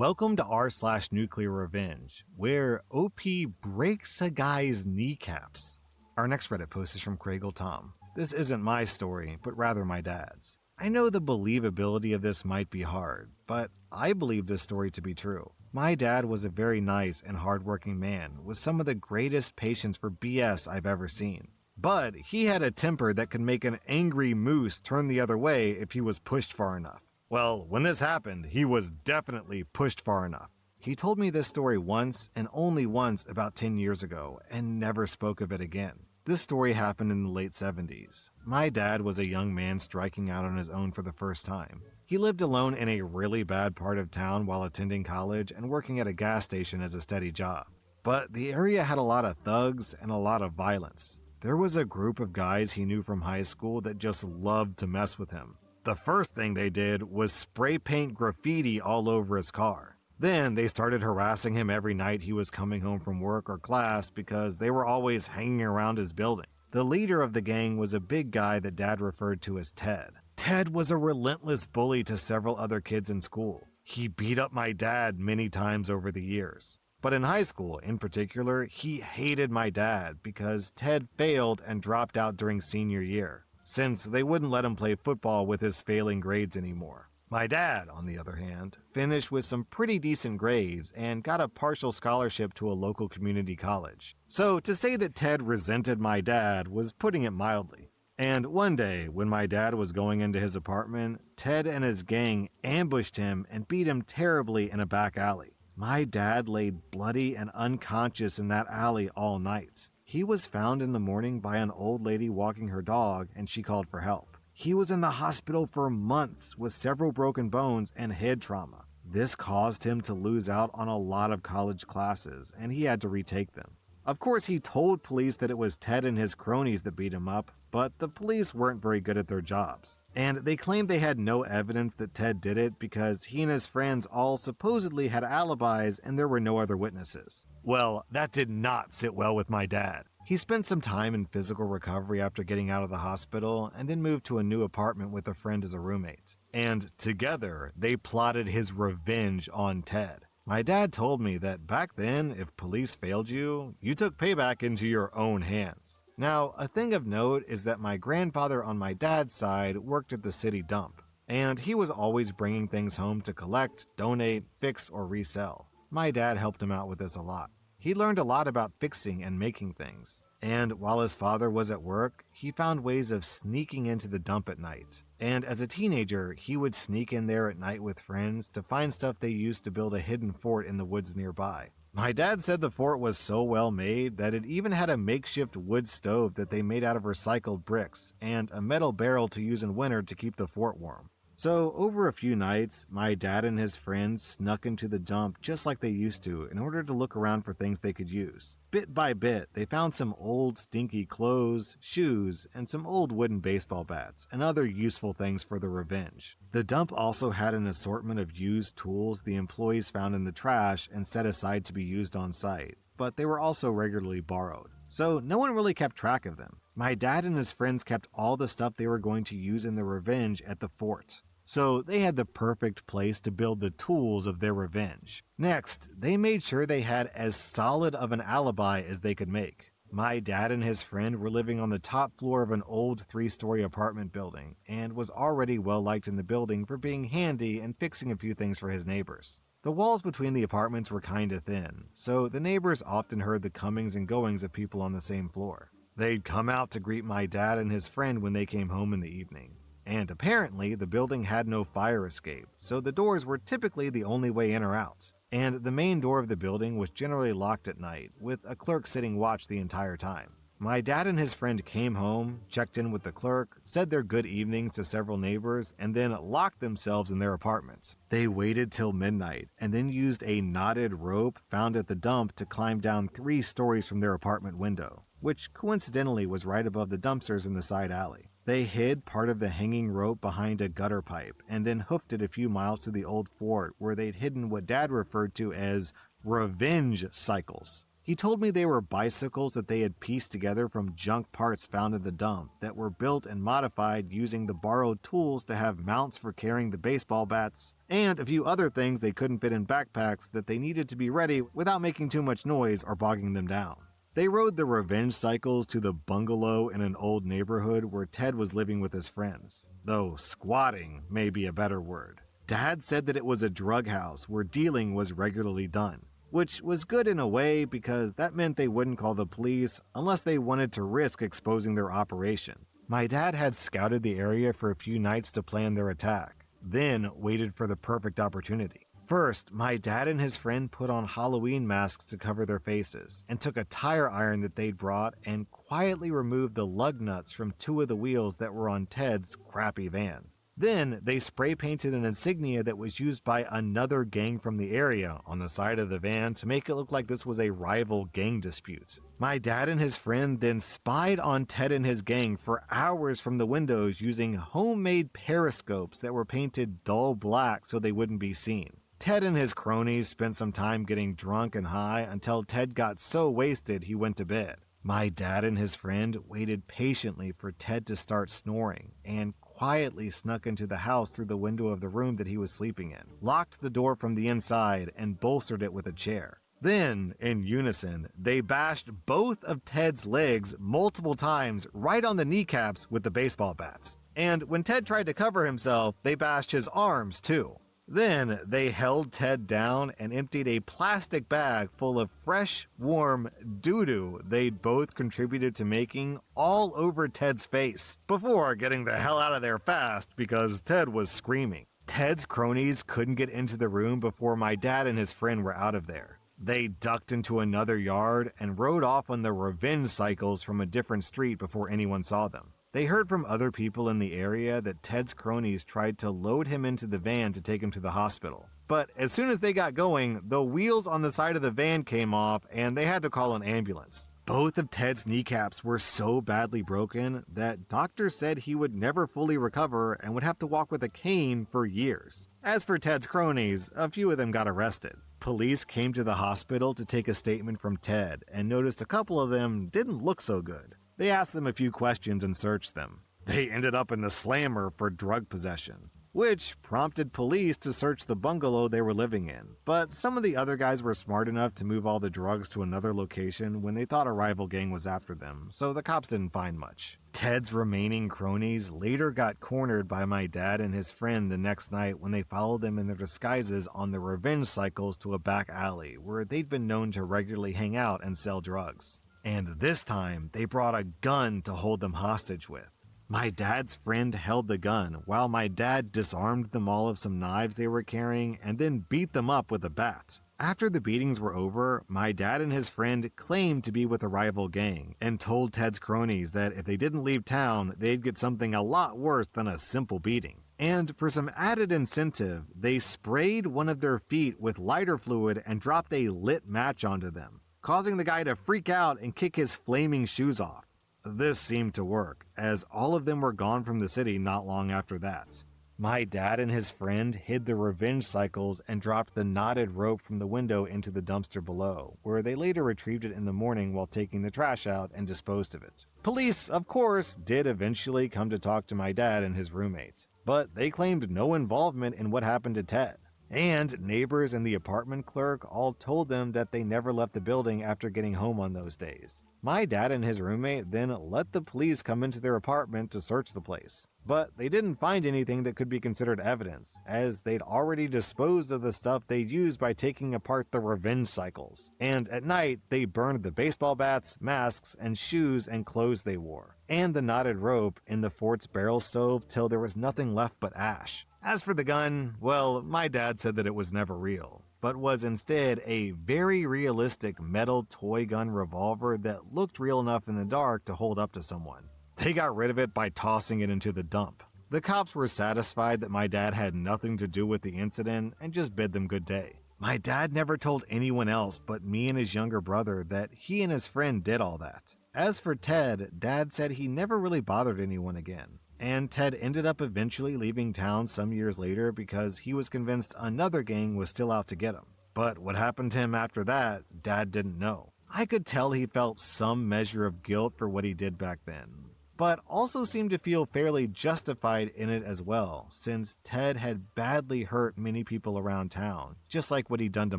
Welcome to r/nuclear revenge, where OP breaks a guy's kneecaps. Our next Reddit post is from Craigle Tom. This isn't my story, but rather my dad's. I know the believability of this might be hard, but I believe this story to be true. My dad was a very nice and hardworking man with some of the greatest patience for BS I've ever seen. But he had a temper that could make an angry moose turn the other way if he was pushed far enough. Well, when this happened, he was definitely pushed far enough. He told me this story once and only once about 10 years ago and never spoke of it again. This story happened in the late 70s. My dad was a young man striking out on his own for the first time. He lived alone in a really bad part of town while attending college and working at a gas station as a steady job. But the area had a lot of thugs and a lot of violence. There was a group of guys he knew from high school that just loved to mess with him. The first thing they did was spray paint graffiti all over his car. Then they started harassing him every night he was coming home from work or class because they were always hanging around his building. The leader of the gang was a big guy that Dad referred to as Ted. Ted was a relentless bully to several other kids in school. He beat up my dad many times over the years. But in high school, in particular, he hated my dad because Ted failed and dropped out during senior year, since they wouldn't let him play football with his failing grades anymore. My dad, on the other hand, finished with some pretty decent grades and got a partial scholarship to a local community college. So to say that Ted resented my dad was putting it mildly. And one day, when my dad was going into his apartment, Ted and his gang ambushed him and beat him terribly in a back alley. My dad laid bloody and unconscious in that alley all night. He was found in the morning by an old lady walking her dog, and she called for help. He was in the hospital for months with several broken bones and head trauma. This caused him to lose out on a lot of college classes, and he had to retake them. Of course, he told police that it was Ted and his cronies that beat him up, but the police weren't very good at their jobs. And they claimed they had no evidence that Ted did it because he and his friends all supposedly had alibis and there were no other witnesses. Well, that did not sit well with my dad. He spent some time in physical recovery after getting out of the hospital and then moved to a new apartment with a friend as a roommate. And together, they plotted his revenge on Ted. My dad told me that back then, if police failed you, you took payback into your own hands. Now, a thing of note is that my grandfather on my dad's side worked at the city dump, and he was always bringing things home to collect, donate, fix, or resell. My dad helped him out with this a lot. He learned a lot about fixing and making things, and while his father was at work, he found ways of sneaking into the dump at night. And as a teenager, he would sneak in there at night with friends to find stuff they used to build a hidden fort in the woods nearby. My dad said the fort was so well made that it even had a makeshift wood stove that they made out of recycled bricks, and a metal barrel to use in winter to keep the fort warm. So, over a few nights, my dad and his friends snuck into the dump just like they used to in order to look around for things they could use. Bit by bit, they found some old stinky clothes, shoes, and some old wooden baseball bats, and other useful things for the revenge. The dump also had an assortment of used tools the employees found in the trash and set aside to be used on site, but they were also regularly borrowed. So no one really kept track of them. My dad and his friends kept all the stuff they were going to use in the revenge at the fort. So they had the perfect place to build the tools of their revenge. Next, they made sure they had as solid of an alibi as they could make. My dad and his friend were living on the top floor of an old 3-story apartment building and was already well liked in the building for being handy and fixing a few things for his neighbors. The walls between the apartments were kinda thin, so the neighbors often heard the comings and goings of people on the same floor. They'd come out to greet my dad and his friend when they came home in the evening. And apparently, the building had no fire escape, so the doors were typically the only way in or out. And the main door of the building was generally locked at night, with a clerk sitting watch the entire time. My dad and his friend came home, checked in with the clerk, said their good evenings to several neighbors, and then locked themselves in their apartments. They waited till midnight, and then used a knotted rope found at the dump to climb down 3 stories from their apartment window, which coincidentally was right above the dumpsters in the side alley. They hid part of the hanging rope behind a gutter pipe, and then hoofed it a few miles to the old fort where they'd hidden what Dad referred to as revenge cycles. He told me they were bicycles that they had pieced together from junk parts found in the dump that were built and modified using the borrowed tools to have mounts for carrying the baseball bats, and a few other things they couldn't fit in backpacks that they needed to be ready without making too much noise or bogging them down. They rode the revenge cycles to the bungalow in an old neighborhood where Ted was living with his friends, though squatting may be a better word. Dad said that it was a drug house where dealing was regularly done, which was good in a way because that meant they wouldn't call the police unless they wanted to risk exposing their operation. My dad had scouted the area for a few nights to plan their attack, then waited for the perfect opportunity. First, my dad and his friend put on Halloween masks to cover their faces, and took a tire iron that they'd brought and quietly removed the lug nuts from 2 of the wheels that were on Ted's crappy van. Then, they spray painted an insignia that was used by another gang from the area on the side of the van to make it look like this was a rival gang dispute. My dad and his friend then spied on Ted and his gang for hours from the windows using homemade periscopes that were painted dull black so they wouldn't be seen. Ted and his cronies spent some time getting drunk and high until Ted got so wasted he went to bed. My dad and his friend waited patiently for Ted to start snoring and quietly snuck into the house through the window of the room that he was sleeping in, locked the door from the inside, and bolstered it with a chair. Then, in unison, they bashed both of Ted's legs multiple times right on the kneecaps with the baseball bats. And when Ted tried to cover himself, they bashed his arms too. Then they held Ted down and emptied a plastic bag full of fresh, warm doo-doo they'd both contributed to making all over Ted's face before getting the hell out of there fast because Ted was screaming. Ted's cronies couldn't get into the room before my dad and his friend were out of there. They ducked into another yard and rode off on the revenge cycles from a different street before anyone saw them. They heard from other people in the area that Ted's cronies tried to load him into the van to take him to the hospital. But as soon as they got going, the wheels on the side of the van came off and they had to call an ambulance. Both of Ted's kneecaps were so badly broken that doctors said he would never fully recover and would have to walk with a cane for years. As for Ted's cronies, a few of them got arrested. Police came to the hospital to take a statement from Ted and noticed a couple of them didn't look so good. They asked them a few questions and searched them. They ended up in the slammer for drug possession, which prompted police to search the bungalow they were living in. But some of the other guys were smart enough to move all the drugs to another location when they thought a rival gang was after them, so the cops didn't find much. Ted's remaining cronies later got cornered by my dad and his friend the next night when they followed them in their disguises on the revenge cycles to a back alley where they'd been known to regularly hang out and sell drugs. And this time, they brought a gun to hold them hostage with. My dad's friend held the gun while my dad disarmed them all of some knives they were carrying and then beat them up with a bat. After the beatings were over, my dad and his friend claimed to be with a rival gang and told Ted's cronies that if they didn't leave town, they'd get something a lot worse than a simple beating. And for some added incentive, they sprayed one of their feet with lighter fluid and dropped a lit match onto them, causing the guy to freak out and kick his flaming shoes off. This seemed to work, as all of them were gone from the city not long after that. My dad and his friend hid the revenge cycles and dropped the knotted rope from the window into the dumpster below, where they later retrieved it in the morning while taking the trash out and disposed of it. Police, of course, did eventually come to talk to my dad and his roommate, but they claimed no involvement in what happened to Ted. And neighbors and the apartment clerk all told them that they never left the building after getting home on those days. My dad and his roommate then let the police come into their apartment to search the place. But they didn't find anything that could be considered evidence, as they'd already disposed of the stuff they'd used by taking apart the revenge cycles. And at night, they burned the baseball bats, masks, and shoes and clothes they wore, and the knotted rope in the fort's barrel stove till there was nothing left but ash. As for the gun, well, my dad said that it was never real, but was instead a very realistic metal toy gun revolver that looked real enough in the dark to hold up to someone. They got rid of it by tossing it into the dump. The cops were satisfied that my dad had nothing to do with the incident and just bid them good day. My dad never told anyone else but me and his younger brother that he and his friend did all that. As for Ted, Dad said he never really bothered anyone again. And Ted ended up eventually leaving town some years later because he was convinced another gang was still out to get him. But what happened to him after that, Dad didn't know. I could tell he felt some measure of guilt for what he did back then, but also seemed to feel fairly justified in it as well, since Ted had badly hurt many people around town, just like what he'd done to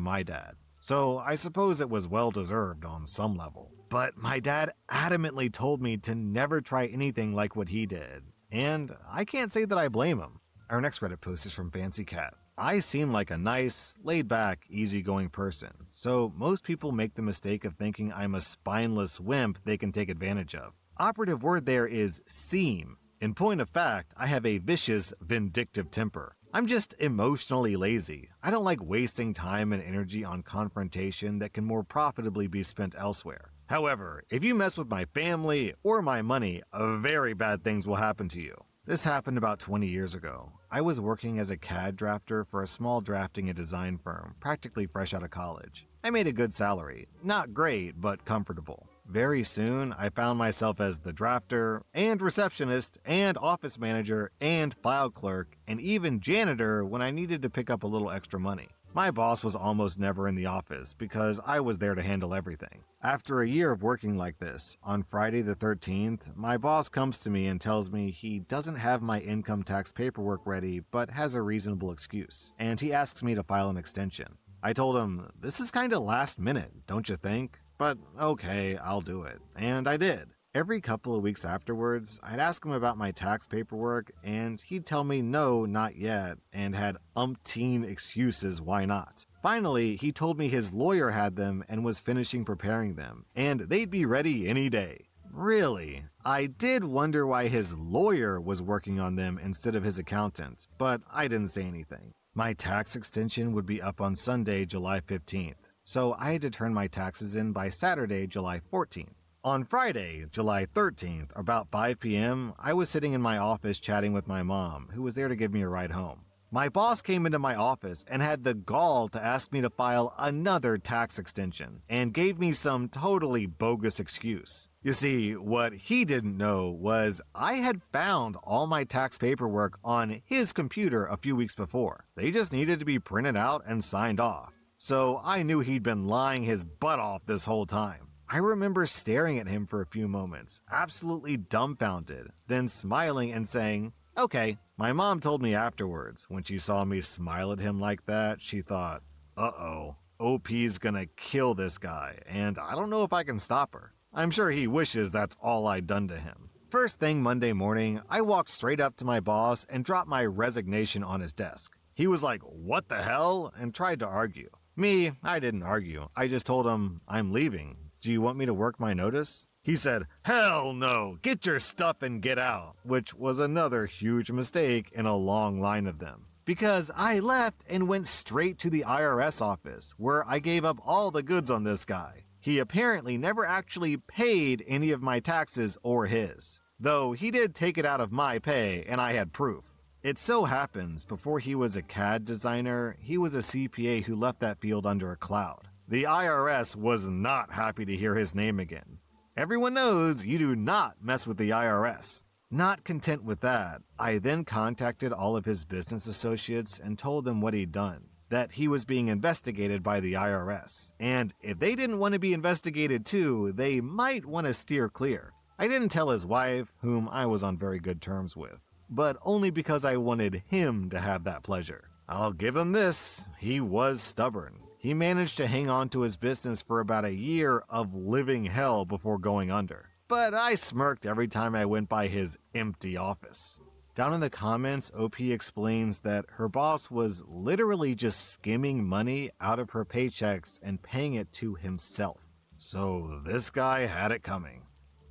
my dad. So I suppose it was well deserved on some level. But my dad adamantly told me to never try anything like what he did, and I can't say that I blame him. Our next Reddit post is from Fancy Cat. I seem like a nice, laid-back, easygoing person, so most people make the mistake of thinking I'm a spineless wimp they can take advantage of. Operative word there is seem. In point of fact, I have a vicious, vindictive temper. I'm just emotionally lazy. I don't like wasting time and energy on confrontation that can more profitably be spent elsewhere. However, if you mess with my family or my money, very bad things will happen to you. This happened about 20 years ago. I was working as a CAD drafter for a small drafting and design firm, practically fresh out of college. I made a good salary. Not great, but comfortable. Very soon, I found myself as the drafter, and receptionist, and office manager, and file clerk, and even janitor when I needed to pick up a little extra money. My boss was almost never in the office because I was there to handle everything. After a year of working like this, on Friday the 13th, my boss comes to me and tells me he doesn't have my income tax paperwork ready but has a reasonable excuse, and he asks me to file an extension. I told him, this is kinda last minute, don't you think? But okay, I'll do it. And I did. Every couple of weeks afterwards, I'd ask him about my tax paperwork, and he'd tell me no, not yet, and had umpteen excuses why not. Finally, he told me his lawyer had them and was finishing preparing them, and they'd be ready any day. Really? I did wonder why his lawyer was working on them instead of his accountant, but I didn't say anything. My tax extension would be up on Sunday, July 15th, so I had to turn my taxes in by Saturday, July 14th. On Friday, July 13th, about 5 p.m., I was sitting in my office chatting with my mom, who was there to give me a ride home. My boss came into my office and had the gall to ask me to file another tax extension, and gave me some totally bogus excuse. You see, what he didn't know was I had found all my tax paperwork on his computer a few weeks before. They just needed to be printed out and signed off. So I knew he'd been lying his butt off this whole time. I remember staring at him for a few moments, absolutely dumbfounded, then smiling and saying, okay. My mom told me afterwards, when she saw me smile at him like that, she thought, uh-oh, OP's gonna kill this guy, and I don't know if I can stop her. I'm sure he wishes that's all I'd done to him. First thing Monday morning, I walked straight up to my boss and dropped my resignation on his desk. He was like, what the hell? And tried to argue. Me, I didn't argue. I just told him, I'm leaving. Do you want me to work my notice? He said, hell no, get your stuff and get out, which was another huge mistake in a long line of them. Because I left and went straight to the IRS office, where I gave up all the goods on this guy. He apparently never actually paid any of my taxes or his, though he did take it out of my pay and I had proof. It so happens, before he was a CAD designer, he was a CPA who left that field under a cloud. The IRS was not happy to hear his name again. Everyone knows you do not mess with the IRS. Not content with that, I then contacted all of his business associates and told them what he'd done, that he was being investigated by the IRS, and if they didn't want to be investigated too, they might want to steer clear. I didn't tell his wife, whom I was on very good terms with, but only because I wanted him to have that pleasure. I'll give him this, he was stubborn. He managed to hang on to his business for about a year of living hell before going under. But I smirked every time I went by his empty office. Down in the comments, OP explains that her boss was literally just skimming money out of her paychecks and paying it to himself. So this guy had it coming.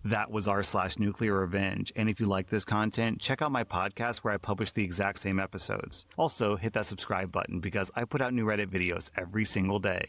That was r/Nuclear Revenge, and if you like this content, check out my podcast where I publish the exact same episodes. Also, hit that subscribe button because I put out new Reddit videos every single day.